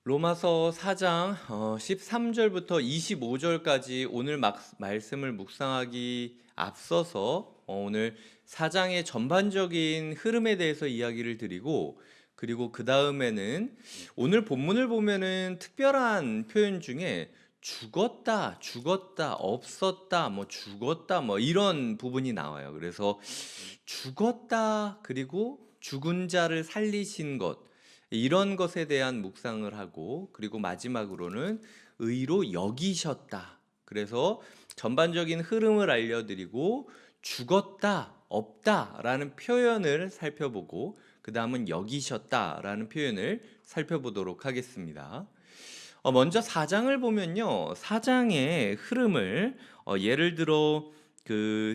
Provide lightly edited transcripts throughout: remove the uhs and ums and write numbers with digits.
로마서 4장 13절부터 25절까지 오늘 말씀을 묵상하기 앞서서 오늘 4장의 전반적인 흐름에 대해서 이야기를 드리고, 그리고 그 다음에는 오늘 본문을 보면은 특별한 표현 중에 죽었다, 죽었다, 없었다, 죽었다, 이런 부분이 나와요. 그래서 죽었다, 그리고 죽은 자를 살리신 것, 이런 것에 대한 묵상을 하고, 그리고 마지막으로는 의로 여기셨다. 그래서 전반적인 흐름을 알려드리고, 죽었다, 없다 라는 표현을 살펴보고, 그 다음은 여기셨다 라는 표현을 살펴보도록 하겠습니다. 먼저 4장을 보면요, 4장의 흐름을 예를 들어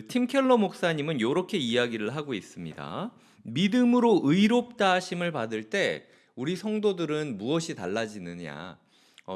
팀 켈러 목사님은 이렇게 이야기를 하고 있습니다. 믿음으로 의롭다 하심을 받을 때 우리 성도들은 무엇이 달라지느냐?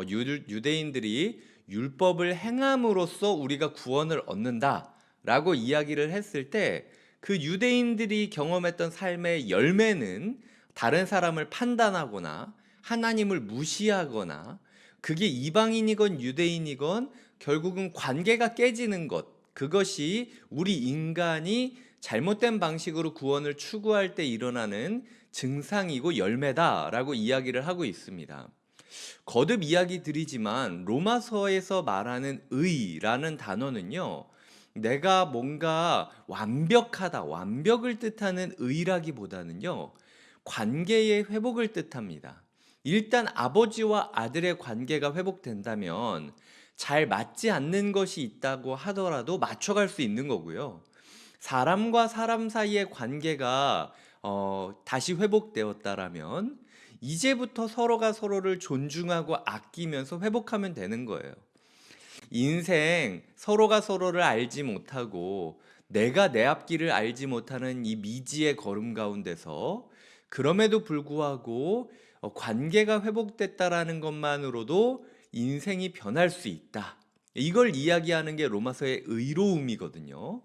유대인들이 율법을 행함으로써 우리가 구원을 얻는다라고 이야기를 했을 때, 그 유대인들이 경험했던 삶의 열매는 다른 사람을 판단하거나 하나님을 무시하거나, 그게 이방인이건 유대인이건 결국은 관계가 깨지는 것, 그것이 우리 인간이 잘못된 방식으로 구원을 추구할 때 일어나는 증상이고 열매다라고 이야기를 하고 있습니다. 거듭 이야기 드리지만 로마서에서 말하는 의라는 단어는요, 내가 뭔가 완벽하다, 완벽을 뜻하는 의라기보다는요, 관계의 회복을 뜻합니다. 일단 아버지와 아들의 관계가 회복된다면 잘 맞지 않는 것이 있다고 하더라도 맞춰갈 수 있는 거고요. 사람과 사람 사이의 관계가 다시 회복되었다라면 이제부터 서로가 서로를 존중하고 아끼면서 회복하면 되는 거예요. 인생 서로가 서로를 알지 못하고 내가 내 앞길을 알지 못하는 이 미지의 걸음 가운데서, 그럼에도 불구하고 관계가 회복됐다라는 것만으로도 인생이 변할 수 있다. 이걸 이야기하는 게 로마서의 의로움이거든요.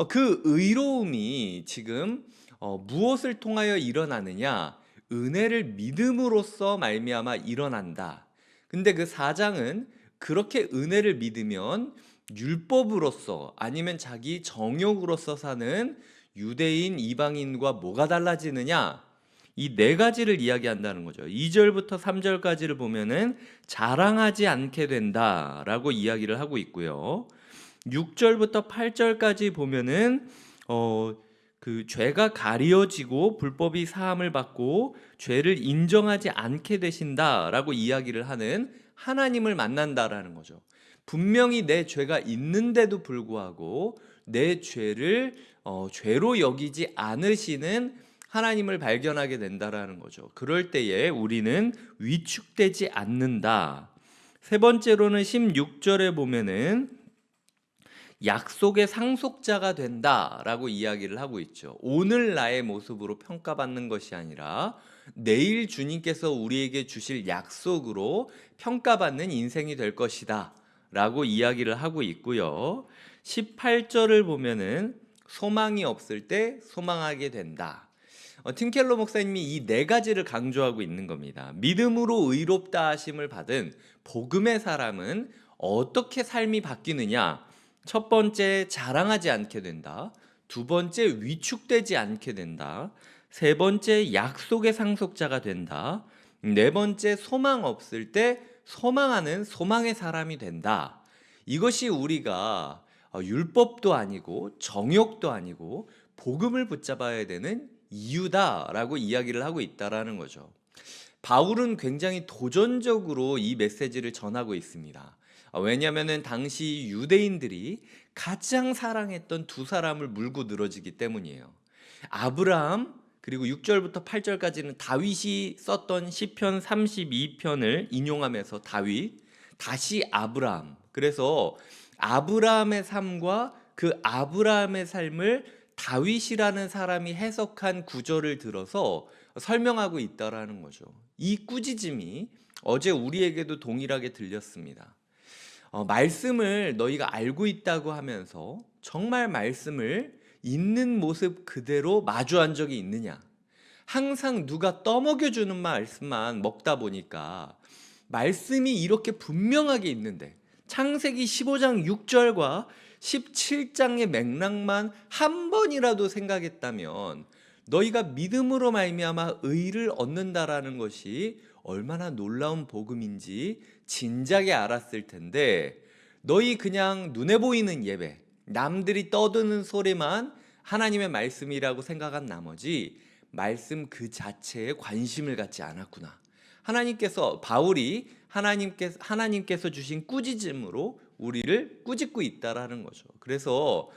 그 의로움이 지금 무엇을 통하여 일어나느냐? 은혜를 믿음으로써 말미암아 일어난다. 근데 그 4장은 그렇게 은혜를 믿으면 율법으로서 아니면 자기 정욕으로서 사는 유대인, 이방인과 뭐가 달라지느냐? 이 네 가지를 이야기한다는 거죠. 2절부터 3절까지를 보면은 자랑하지 않게 된다라고 이야기를 하고 있고요. 6절부터 8절까지 보면은 그 죄가 가려지고 불법이 사함을 받고 죄를 인정하지 않게 되신다라고 이야기를 하는 하나님을 만난다라는 거죠. 분명히 내 죄가 있는데도 불구하고 내 죄를 죄로 여기지 않으시는 하나님을 발견하게 된다라는 거죠. 그럴 때에 우리는 위축되지 않는다. 세 번째로는 16절에 보면은 약속의 상속자가 된다라고 이야기를 하고 있죠. 오늘 나의 모습으로 평가받는 것이 아니라 내일 주님께서 우리에게 주실 약속으로 평가받는 인생이 될 것이다 라고 이야기를 하고 있고요. 18절을 보면은 소망이 없을 때 소망하게 된다. 팀켈러 목사님이 이 네 가지를 강조하고 있는 겁니다. 믿음으로 의롭다 하심을 받은 복음의 사람은 어떻게 삶이 바뀌느냐? 첫 번째, 자랑하지 않게 된다. 두 번째, 위축되지 않게 된다. 세 번째, 약속의 상속자가 된다. 네 번째, 소망 없을 때 소망하는 소망의 사람이 된다. 이것이 우리가 율법도 아니고 정욕도 아니고 복음을 붙잡아야 되는 이유다라고 이야기를 하고 있다라는 거죠. 바울은 굉장히 도전적으로 이 메시지를 전하고 있습니다. 왜냐하면 당시 유대인들이 가장 사랑했던 두 사람을 물고 늘어지기 때문이에요. 아브라함, 그리고 6절부터 8절까지는 다윗이 썼던 시편 32편을 인용하면서 다윗, 다시 아브라함. 그래서 아브라함의 삶과 그 아브라함의 삶을 다윗이라는 사람이 해석한 구절을 들어서 설명하고 있다라는 거죠. 이 꾸짖음이 어제 우리에게도 동일하게 들렸습니다. 말씀을 너희가 알고 있다고 하면서 정말 말씀을 있는 모습 그대로 마주한 적이 있느냐? 항상 누가 떠먹여주는 말씀만 먹다 보니까 말씀이 이렇게 분명하게 있는데 창세기 15장 6절과 17장의 맥락만 한 번이라도 생각했다면 너희가 믿음으로 말미암아 의를 얻는다라는 것이 얼마나 놀라운 복음인지 진작에 알았을 텐데 너희 그냥 눈에 보이는 예배, 남들이 떠드는 소리만 하나님의 말씀이라고 생각한 나머지 말씀 그 자체에 관심을 갖지 않았구나. 바울이 하나님께서 주신 꾸짖음으로 우리를 꾸짖고 있다라는 거죠. 그래서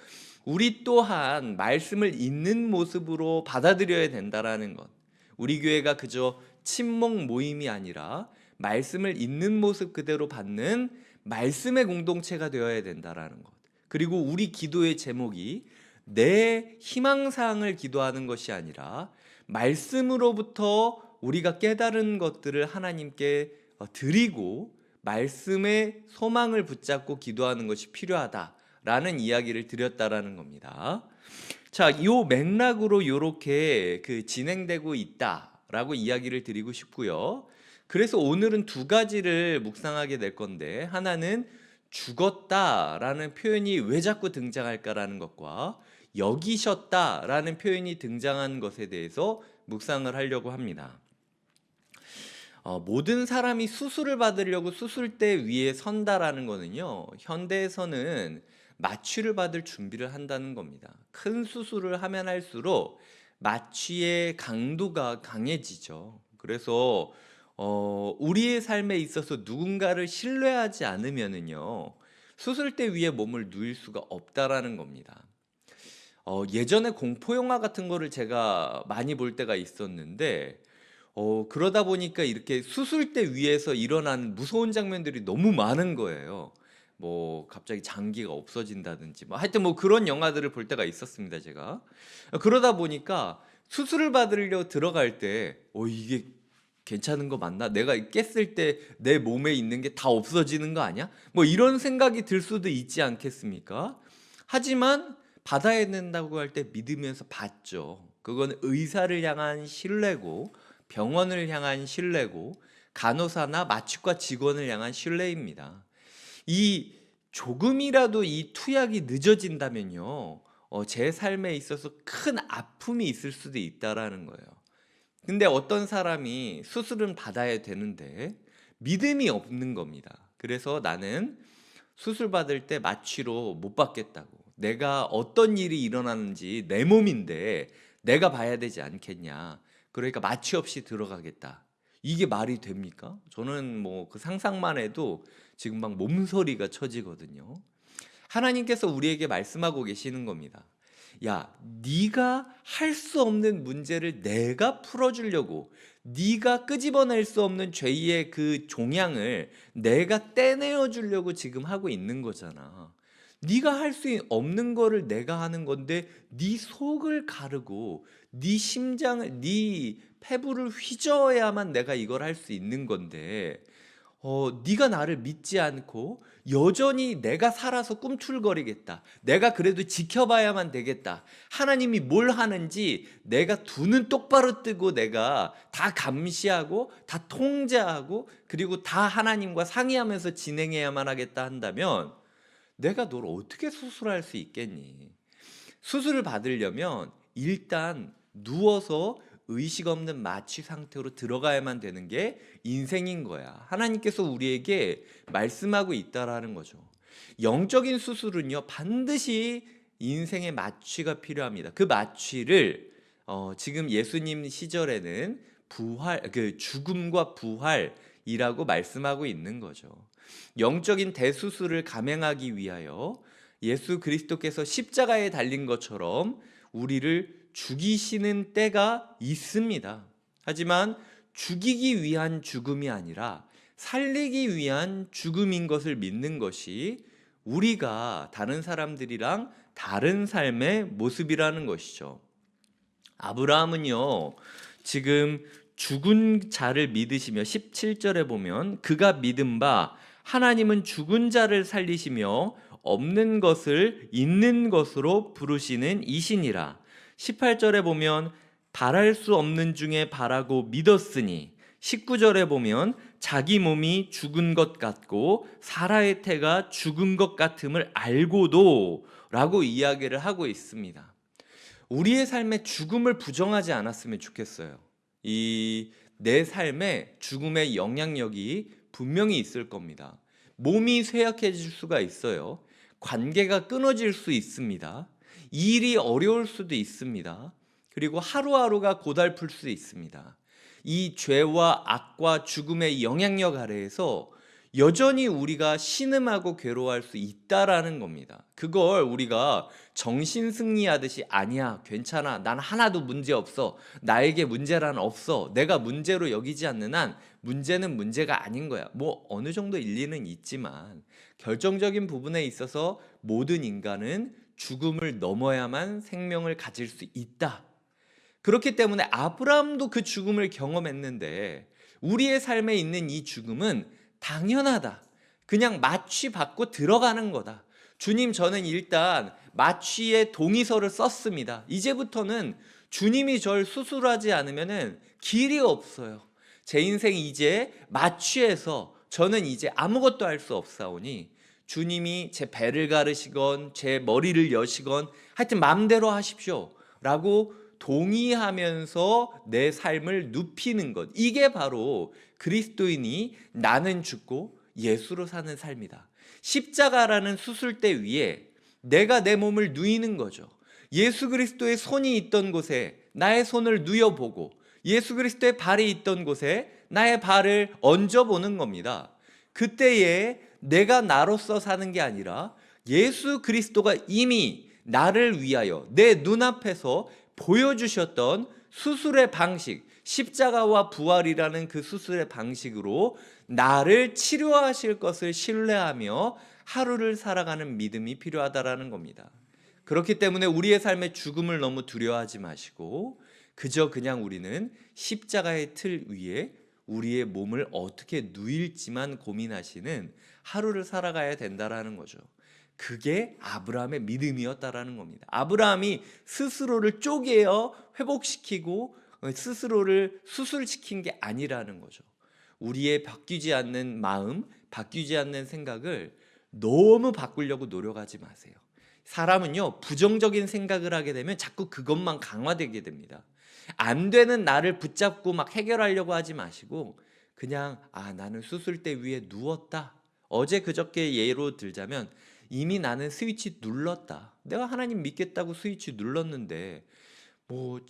우리 또한 말씀을 있는 모습으로 받아들여야 된다라는 것. 우리 교회가 그저 친목 모임이 아니라 말씀을 있는 모습 그대로 받는 말씀의 공동체가 되어야 된다라는 것. 그리고 우리 기도의 제목이 내 희망사항을 기도하는 것이 아니라 말씀으로부터 우리가 깨달은 것들을 하나님께 드리고 말씀의 소망을 붙잡고 기도하는 것이 필요하다라는 이야기를 드렸다라는 겁니다. 자, 이 맥락으로 이렇게 진행되고 있다라고 이야기를 드리고 싶고요. 그래서 오늘은 두 가지를 묵상하게 될 건데, 하나는 죽었다라는 표현이 왜 자꾸 등장할까라는 것과 여기셨다라는 표현이 등장한 것에 대해서 묵상을 하려고 합니다. 모든 사람이 수술을 받으려고 수술대 위에 선다라는 거는요, 현대에서는 마취를 받을 준비를 한다는 겁니다. 큰 수술을 하면 할수록 마취의 강도가 강해지죠. 그래서 우리의 삶에 있어서 누군가를 신뢰하지 않으면은요, 수술대 위에 몸을 누일 수가 없다라는 겁니다. 예전에 공포영화 같은 거를 제가 많이 볼 때가 있었는데, 그러다 보니까 이렇게 수술대 위에서 일어나는 무서운 장면들이 너무 많은 거예요. 뭐 갑자기 장기가 없어진다든지 하여튼 그런 영화들을 볼 때가 있었습니다, 제가. 그러다 보니까 수술을 받으려 들어갈 때 이게 괜찮은 거 맞나? 내가 깼을 때 내 몸에 있는 게 다 없어지는 거 아니야? 이런 생각이 들 수도 있지 않겠습니까? 하지만 받아야 된다고 할 때 믿으면서 받죠. 그건 의사를 향한 신뢰고, 병원을 향한 신뢰고, 간호사나 마취과 직원을 향한 신뢰입니다. 이 조금이라도 이 투약이 늦어진다면요, 제 삶에 있어서 큰 아픔이 있을 수도 있다라는 거예요. 근데 어떤 사람이 수술은 받아야 되는데 믿음이 없는 겁니다. 그래서 나는 수술 받을 때 마취로 못 받겠다고. 내가 어떤 일이 일어나는지 내 몸인데 내가 봐야 되지 않겠냐. 그러니까 마취 없이 들어가겠다. 이게 말이 됩니까? 저는 그 상상만 해도 지금 막 몸서리가 쳐지거든요. 하나님께서 우리에게 말씀하고 계시는 겁니다. 야, 네가 할 수 없는 문제를 내가 풀어주려고, 네가 끄집어낼 수 없는 죄의 그 종양을 내가 떼내어 주려고 지금 하고 있는 거잖아. 네가 할 수 없는 거를 내가 하는 건데 네 속을 가르고 네 심장을, 네 폐부를 휘저어야만 내가 이걸 할 수 있는 건데 네가 나를 믿지 않고 여전히 내가 살아서 꿈틀거리겠다. 내가 그래도 지켜봐야만 되겠다. 하나님이 뭘 하는지 내가 두 눈 똑바로 뜨고 내가 다 감시하고 다 통제하고 그리고 다 하나님과 상의하면서 진행해야만 하겠다 한다면 내가 널 어떻게 수술할 수 있겠니? 수술을 받으려면 일단 누워서 의식 없는 마취 상태로 들어가야만 되는 게 인생인 거야. 하나님께서 우리에게 말씀하고 있다라는 거죠. 영적인 수술은요, 반드시 인생의 마취가 필요합니다. 그 마취를 지금 예수님 시절에는 죽음과 부활이라고 말씀하고 있는 거죠. 영적인 대수술을 감행하기 위하여 예수 그리스도께서 십자가에 달린 것처럼 우리를 죽이시는 때가 있습니다. 하지만 죽이기 위한 죽음이 아니라 살리기 위한 죽음인 것을 믿는 것이 우리가 다른 사람들이랑 다른 삶의 모습이라는 것이죠. 아브라함은요, 지금 죽은 자를 믿으시며 17절에 보면 그가 믿은 바 하나님은 죽은 자를 살리시며 없는 것을 있는 것으로 부르시는 이시니라. 18절에 보면 바랄 수 없는 중에 바라고 믿었으니 19절에 보면 자기 몸이 죽은 것 같고 사라의 태가 죽은 것 같음을 알고도 라고 이야기를 하고 있습니다. 우리의 삶에 죽음을 부정하지 않았으면 좋겠어요. 이 내 삶에 죽음의 영향력이 분명히 있을 겁니다. 몸이 쇠약해질 수가 있어요. 관계가 끊어질 수 있습니다. 일이 어려울 수도 있습니다. 그리고 하루하루가 고달플 수 있습니다. 이 죄와 악과 죽음의 영향력 아래에서 여전히 우리가 신음하고 괴로워할 수 있다라는 겁니다. 그걸 우리가 정신 승리하듯이 아니야, 괜찮아, 난 하나도 문제 없어, 나에게 문제란 없어, 내가 문제로 여기지 않는 한 문제는 문제가 아닌 거야. 뭐 어느 정도 일리는 있지만 결정적인 부분에 있어서 모든 인간은 죽음을 넘어야만 생명을 가질 수 있다. 그렇기 때문에 아브라함도 그 죽음을 경험했는데 우리의 삶에 있는 이 죽음은 당연하다. 그냥 마취 받고 들어가는 거다. 주님, 저는 일단 마취의 동의서를 썼습니다. 이제부터는 주님이 절 수술하지 않으면 길이 없어요. 제 인생 이제 마취해서 저는 이제 아무것도 할 수 없사오니 주님이 제 배를 가르시건 제 머리를 여시건 하여튼 마음대로 하십시오 라고 동의하면서 내 삶을 눕히는 것, 이게 바로 그리스도인이 나는 죽고 예수로 사는 삶이다. 십자가라는 수술대 위에 내가 내 몸을 누이는 거죠. 예수 그리스도의 손이 있던 곳에 나의 손을 누여보고 예수 그리스도의 발이 있던 곳에 나의 발을 얹어보는 겁니다. 그때에 내가 나로서 사는 게 아니라 예수 그리스도가 이미 나를 위하여 내 눈앞에서 보여주셨던 수술의 방식, 십자가와 부활이라는 그 수술의 방식으로 나를 치료하실 것을 신뢰하며 하루를 살아가는 믿음이 필요하다라는 겁니다. 그렇기 때문에 우리의 삶의 죽음을 너무 두려워하지 마시고 그저 그냥 우리는 십자가의 틀 위에 우리의 몸을 어떻게 누일지만 고민하시는 하루를 살아가야 된다라는 거죠. 그게 아브라함의 믿음이었다라는 겁니다. 아브라함이 스스로를 쪼개어 회복시키고 스스로를 수술시킨 게 아니라는 거죠. 우리의 바뀌지 않는 마음, 바뀌지 않는 생각을 너무 바꾸려고 노력하지 마세요. 사람은요, 부정적인 생각을 하게 되면 자꾸 그것만 강화되게 됩니다. 안 되는 나를 붙잡고 막 해결하려고 하지 마시고 그냥 나는 수술대 위에 누웠다. 어제 그저께 예로 들자면 이미 나는 스위치 눌렀다. 내가 하나님 믿겠다고 스위치 눌렀는데 뭐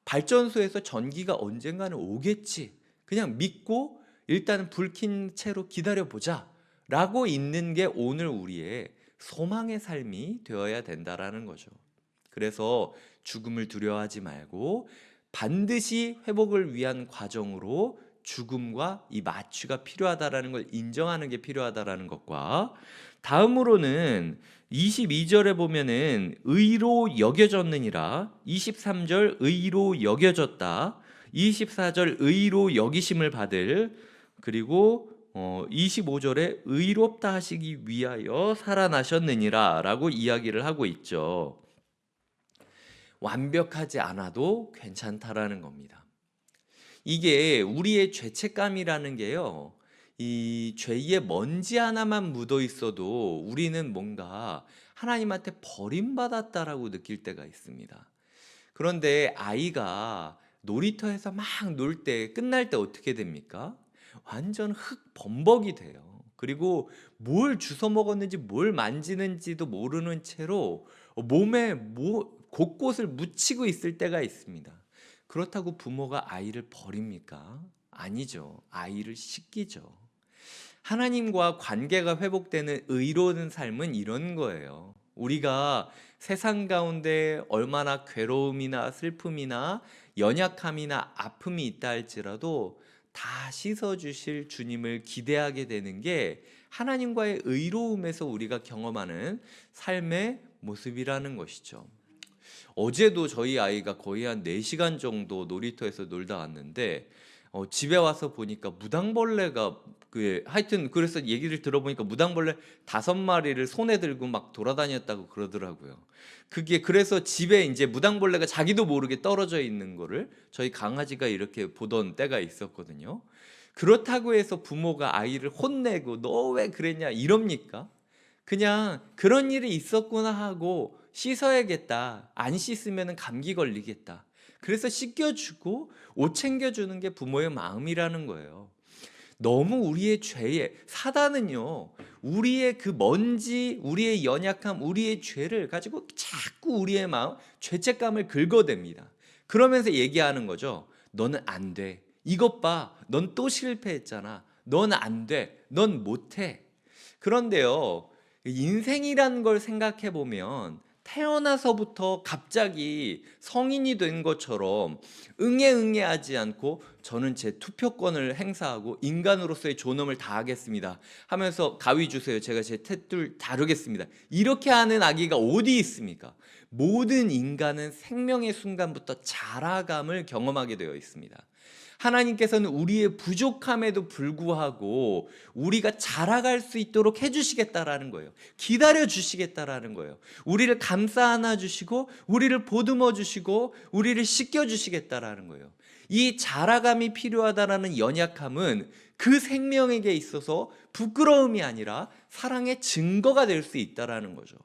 발전소에서 전기가 언젠가는 오겠지. 그냥 믿고 일단은 불 킨 채로 기다려보자 라고 있는 게 오늘 우리의 소망의 삶이 되어야 된다라는 거죠. 그래서 죽음을 두려워하지 말고 반드시 회복을 위한 과정으로 죽음과 이 마취가 필요하다라는 걸 인정하는 게 필요하다라는 것과 다음으로는 22절에 보면은 의로 여겨졌느니라, 23절 의로 여겨졌다, 24절 의로 여기심을 받을, 그리고 25절에 의롭다 하시기 위하여 살아나셨느니라 라고 이야기를 하고 있죠. 완벽하지 않아도 괜찮다라는 겁니다. 이게 우리의 죄책감이라는 게요, 이 죄의 먼지 하나만 묻어 있어도 우리는 뭔가 하나님한테 버림받았다라고 느낄 때가 있습니다. 그런데 아이가 놀이터에서 막 놀 때 끝날 때 어떻게 됩니까? 완전 흙 범벅이 돼요. 그리고 뭘 주워 먹었는지 뭘 만지는지도 모르는 채로 몸에 곳곳을 묻히고 있을 때가 있습니다. 그렇다고 부모가 아이를 버립니까? 아니죠. 아이를 씻기죠. 하나님과 관계가 회복되는 의로운 삶은 이런 거예요. 우리가 세상 가운데 얼마나 괴로움이나 슬픔이나 연약함이나 아픔이 있다 할지라도 다 씻어주실 주님을 기대하게 되는 게 하나님과의 의로움에서 우리가 경험하는 삶의 모습이라는 것이죠. 어제도 저희 아이가 거의 한 4시간 정도 놀이터에서 놀다 왔는데 집에 와서 보니까 무당벌레가 하여튼 그래서 얘기를 들어보니까 무당벌레 5마리를 손에 들고 막 돌아다녔다고 그러더라고요. 그게 그래서 집에 이제 무당벌레가 자기도 모르게 떨어져 있는 거를 저희 강아지가 이렇게 보던 때가 있었거든요. 그렇다고 해서 부모가 아이를 혼내고 너 왜 그랬냐 이럽니까? 그냥 그런 일이 있었구나 하고 씻어야겠다. 안 씻으면 감기 걸리겠다. 그래서 씻겨주고 옷 챙겨주는 게 부모의 마음이라는 거예요. 너무 우리의 죄에 사단은요, 우리의 그 먼지, 우리의 연약함, 우리의 죄를 가지고 자꾸 우리의 마음, 죄책감을 긁어댑니다. 그러면서 얘기하는 거죠. 너는 안 돼. 이것 봐. 넌 또 실패했잖아. 넌 안 돼. 넌 못해. 그런데요, 인생이라는 걸 생각해 보면 태어나서부터 갑자기 성인이 된 것처럼 응애응애하지 않고 저는 제 투표권을 행사하고 인간으로서의 존엄을 다하겠습니다 하면서 가위 주세요. 제가 제 탯줄 다루겠습니다. 이렇게 하는 아기가 어디 있습니까? 모든 인간은 생명의 순간부터 자라감을 경험하게 되어 있습니다. 하나님께서는 우리의 부족함에도 불구하고 우리가 자라갈 수 있도록 해주시겠다라는 거예요. 기다려 주시겠다라는 거예요. 우리를 감싸 안아 주시고 우리를 보듬어 주시고 우리를 씻겨 주시겠다라는 거예요. 이 자라감이 필요하다라는 연약함은 그 생명에게 있어서 부끄러움이 아니라 사랑의 증거가 될 수 있다라는 거죠.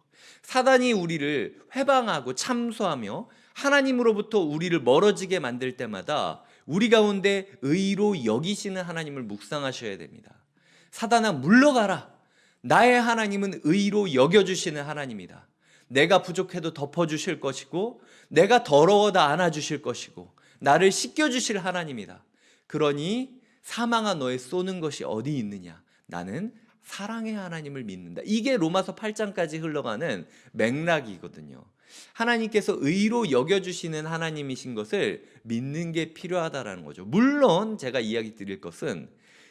사단이 우리를 회방하고 참소하며 하나님으로부터 우리를 멀어지게 만들 때마다 우리 가운데 의로 여기시는 하나님을 묵상하셔야 됩니다. 사단아 물러가라. 나의 하나님은 의로 여겨주시는 하나님이다. 내가 부족해도 덮어주실 것이고 내가 더러워도 안아주실 것이고 나를 씻겨주실 하나님이다. 그러니 사망아 너의 쏘는 것이 어디 있느냐. 나는 사랑의 하나님을 믿는다. 이게 로마서 8장까지 흘러가는 맥락이거든요. 하나님께서 의로 여겨주시는 하나님이신 것을 믿는 게 필요하다라는 거죠. 물론 제가 이야기 드릴 것은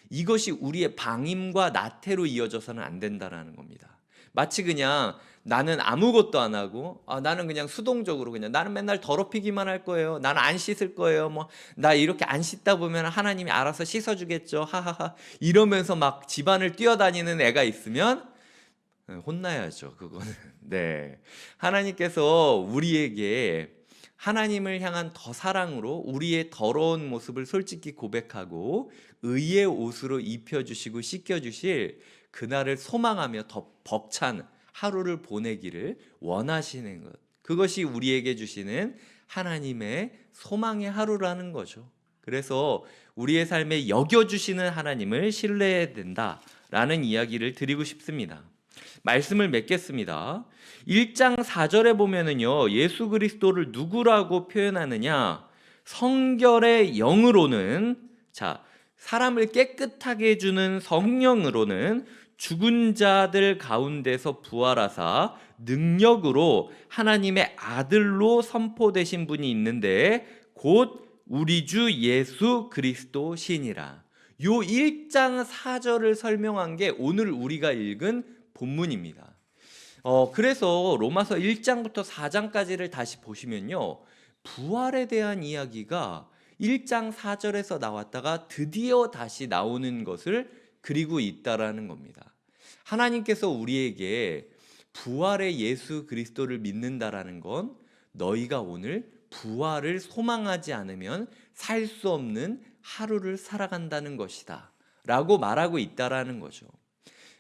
이것이 우리의 방임과 나태로 이어져서는 안 된다라는 겁니다. 마치 그냥 나는 아무것도 안 하고 나는 그냥 수동적으로 그냥 나는 맨날 더럽히기만 할 거예요. 나는 안 씻을 거예요. 뭐 나 이렇게 안 씻다 보면 하나님이 알아서 씻어주겠죠. 하하하 이러면서 막 집안을 뛰어다니는 애가 있으면 혼나야죠. 그거는. 네. 하나님께서 우리에게 하나님을 향한 더 사랑으로 우리의 더러운 모습을 솔직히 고백하고 의의 옷으로 입혀주시고 씻겨주실 그날을 소망하며 더 벅찬 하루를 보내기를 원하시는 것. 그것이 우리에게 주시는 하나님의 소망의 하루라는 거죠. 그래서 우리의 삶에 여겨주시는 하나님을 신뢰해야 된다라는 이야기를 드리고 싶습니다. 말씀을 맺겠습니다. 1장 4절에 보면은요, 예수 그리스도를 누구라고 표현하느냐? 성결의 영으로는, 사람을 깨끗하게 해주는 성령으로는 죽은 자들 가운데서 부활하사 능력으로 하나님의 아들로 선포되신 분이 있는데 곧 우리 주 예수 그리스도시니라. 요 1장 4절을 설명한 게 오늘 우리가 읽은 본문입니다. 그래서 로마서 1장부터 4장까지를 다시 보시면요, 부활에 대한 이야기가 1장 4절에서 나왔다가 드디어 다시 나오는 것을 그리고 있다라는 겁니다. 하나님께서 우리에게 부활의 예수 그리스도를 믿는다라는 건 너희가 오늘 부활을 소망하지 않으면 살 수 없는 하루를 살아간다는 것이다 라고 말하고 있다라는 거죠.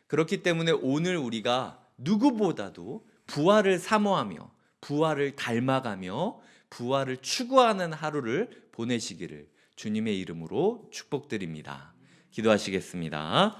그렇기 때문에 오늘 우리가 누구보다도 부활을 사모하며 부활을 닮아가며 부활을 추구하는 하루를 보내시기를 주님의 이름으로 축복드립니다. 기도하시겠습니다.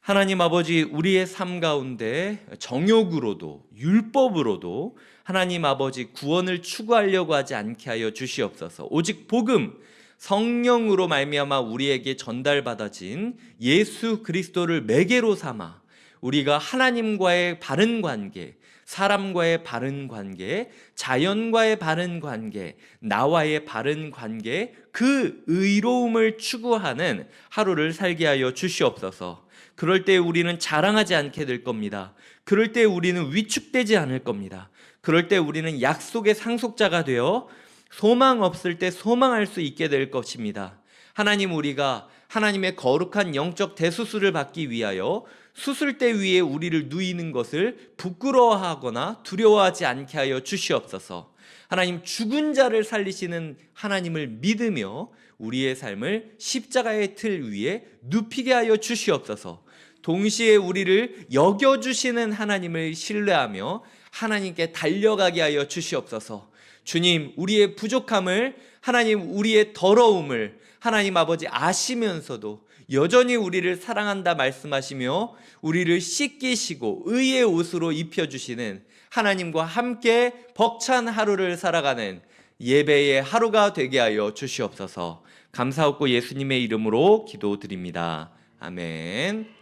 하나님 아버지, 우리의 삶 가운데 정욕으로도 율법으로도 하나님 아버지 구원을 추구하려고 하지 않게 하여 주시옵소서. 오직 복음 성령으로 말미암아 우리에게 전달받아진 예수 그리스도를 매개로 삼아 우리가 하나님과의 바른 관계, 사람과의 바른 관계, 자연과의 바른 관계, 나와의 바른 관계, 그 의로움을 추구하는 하루를 살게 하여 주시옵소서. 그럴 때 우리는 자랑하지 않게 될 겁니다. 그럴 때 우리는 위축되지 않을 겁니다. 그럴 때 우리는 약속의 상속자가 되어 소망 없을 때 소망할 수 있게 될 것입니다. 하나님, 우리가 하나님의 거룩한 영적 대수술을 받기 위하여 수술대 위에 우리를 누이는 것을 부끄러워하거나 두려워하지 않게 하여 주시옵소서. 하나님, 죽은 자를 살리시는 하나님을 믿으며 우리의 삶을 십자가의 틀 위에 눕히게 하여 주시옵소서. 동시에 우리를 여겨주시는 하나님을 신뢰하며 하나님께 달려가게 하여 주시옵소서. 주님, 우리의 부족함을, 하나님, 우리의 더러움을 하나님 아버지 아시면서도 여전히 우리를 사랑한다 말씀하시며 우리를 씻기시고 의의 옷으로 입혀주시는 하나님과 함께 벅찬 하루를 살아가는 예배의 하루가 되게 하여 주시옵소서. 감사하고 예수님의 이름으로 기도드립니다. 아멘.